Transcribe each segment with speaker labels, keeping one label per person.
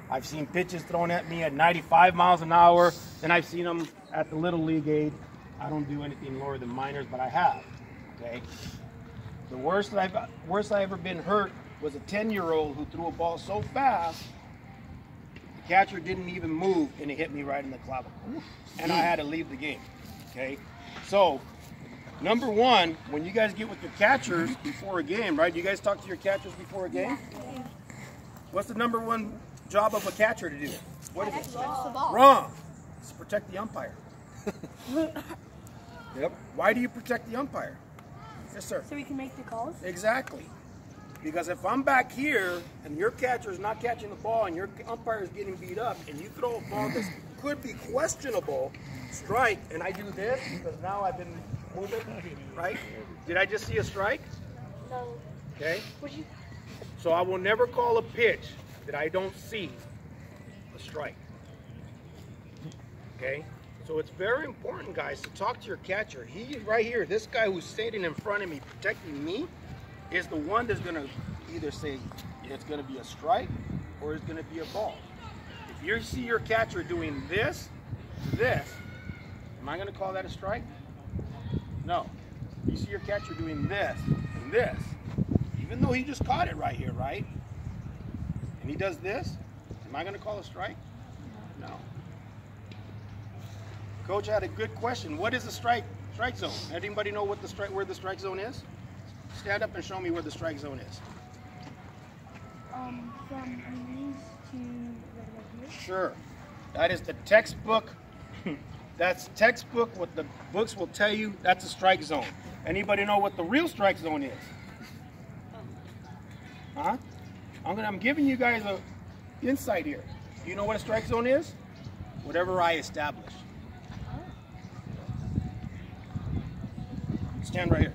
Speaker 1: I've seen pitches thrown at me at 95 miles an hour. Then I've seen them at the Little League age. I don't do anything lower than minors, but I have. Okay. The worst I've ever been hurt was a 10-year-old who threw a ball so fast, the catcher didn't even move, and it hit me right in the clavicle. And I had to leave the game. Okay. So, number one, when you guys get with your catchers before a game, right? You guys talk to your catchers before a game? What's the number one job of a catcher to do? What is it? Wrong. It's to protect the umpire. Yep. Why do you protect the umpire? Yes, sir.
Speaker 2: So we can make the calls?
Speaker 1: Exactly. Because if I'm back here and your catcher is not catching the ball and your umpire is getting beat up and you throw a ball that could be questionable, strike, and I do this because now I've been moving, right? Did I just see a strike?
Speaker 2: No.
Speaker 1: Okay. So I will never call a pitch that I don't see a strike. Okay? So it's very important, guys, to talk to your catcher. He right here, this guy who's standing in front of me, protecting me, is the one that's going to either say it's going to be a strike or it's going to be a ball. If you see your catcher doing this, am I going to call that a strike? No. You see your catcher doing this and this, even though he just caught it right here, right? And he does this, am I going to call a strike? No. Coach had a good question. What is the strike zone? Anybody know what where the strike zone is? Stand up and show me where the strike zone is.
Speaker 2: From knees to right here.
Speaker 1: Sure. That is the textbook. That's textbook. What the books will tell you, that's a strike zone. Anybody know what the real strike zone is? Huh? I'm giving you guys a insight here. Do you know what a strike zone is? Whatever I establish. Stand right here.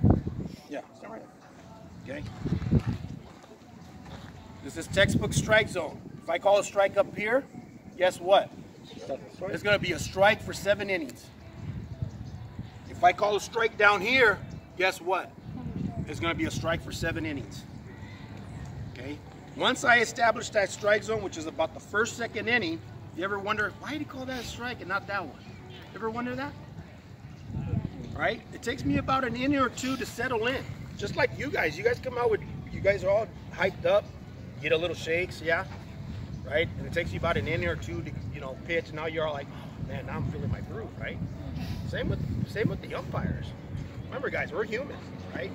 Speaker 1: Yeah, stand right here. Okay. This is textbook strike zone. If I call a strike up here, guess what? There's going to be a strike for 7 innings. If I call a strike down here, guess what? There's going to be a strike for 7 innings. Okay. Once I establish that strike zone, which is about the first, second inning, you ever wonder why did he call that a strike and not that one? Ever wonder that? Right? It takes me about an inning or two to settle in. Just like you guys. You guys come out with, you guys are all hyped up, get a little shakes, yeah? Right? And it takes you about an inning or two to, pitch, and now you're all like, oh, man, now I'm feeling my groove, right? Same with the umpires. Remember, guys, we're humans, right?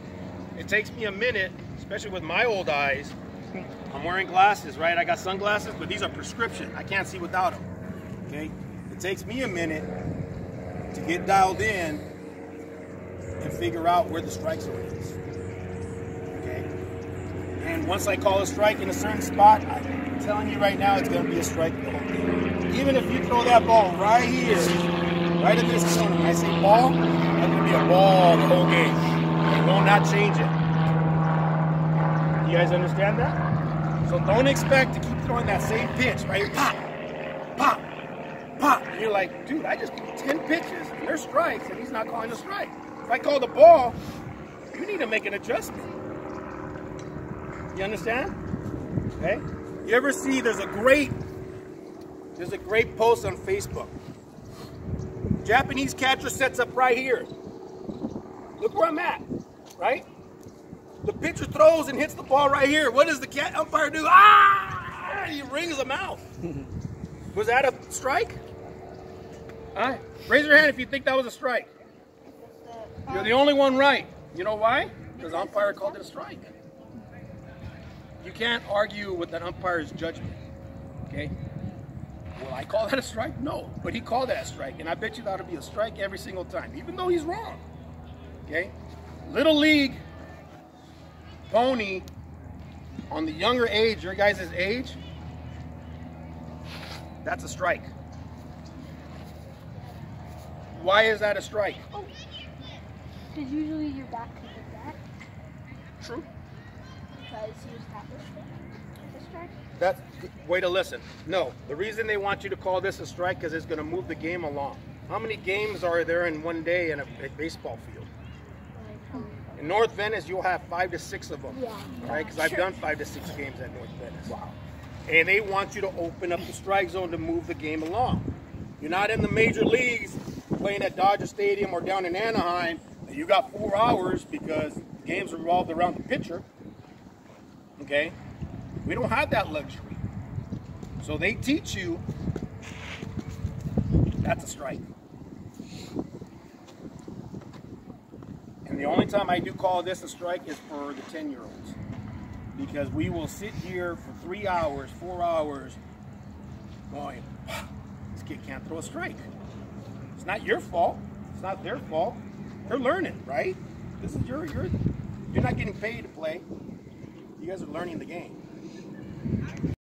Speaker 1: It takes me a minute, especially with my old eyes. I'm wearing glasses, right? I got sunglasses, but these are prescription. I can't see without them, okay? It takes me a minute to get dialed in and figure out where the strike zone is, okay? And once I call a strike in a certain spot, I'm telling you right now, it's going to be a strike the whole game. Even if you throw that ball right here, right in this corner, and I say ball, that's going to be a ball the whole game. It will not change it. You guys understand that? So don't expect to keep throwing that same pitch, right? Pop, pop, pop. And you're like, dude, I just threw 10 pitches, and they're strikes, and he's not calling a strike. If I call the ball, you need to make an adjustment. You understand? Okay? You ever see there's a great post on Facebook. Japanese catcher sets up right here. Look where I'm at, right? The pitcher throws and hits the ball right here. What does the umpire do? Ah! He rings them out. Was that a strike? All right. Raise your hand if you think that was a strike. You're the only one right. You know why? Because the umpire called it a strike. You can't argue with an umpire's judgment. Okay? Will I call that a strike? No. But he called that a strike. And I bet you that would be a strike every single time, even though he's wrong. Okay? Little League pony on the younger age, your guys' age, that's a strike. Why is that a strike?
Speaker 2: Because usually your back could hit that.
Speaker 1: True.
Speaker 2: Because you established it. A strike.
Speaker 1: That's way to listen. No, the reason they want you to call this a strike because it's going to move the game along. How many games are there in one day in a baseball field? In North Venice, you'll have 5 to 6 of them. Yeah. Right? Because I've done 5 to 6 games at North Venice. Wow. And they want you to open up the strike zone to move the game along. You're not in the major leagues playing at Dodger Stadium or down in Anaheim. You got 4 hours because games are revolved around the pitcher. Okay? We don't have that luxury. So they teach you that's a strike. And the only time I do call this a strike is for the 10-year-olds. Because we will sit here for 3 hours, 4 hours, going, this kid can't throw a strike. It's not your fault. It's not their fault. They're learning, right? This is you're not getting paid to play. You guys are learning the game.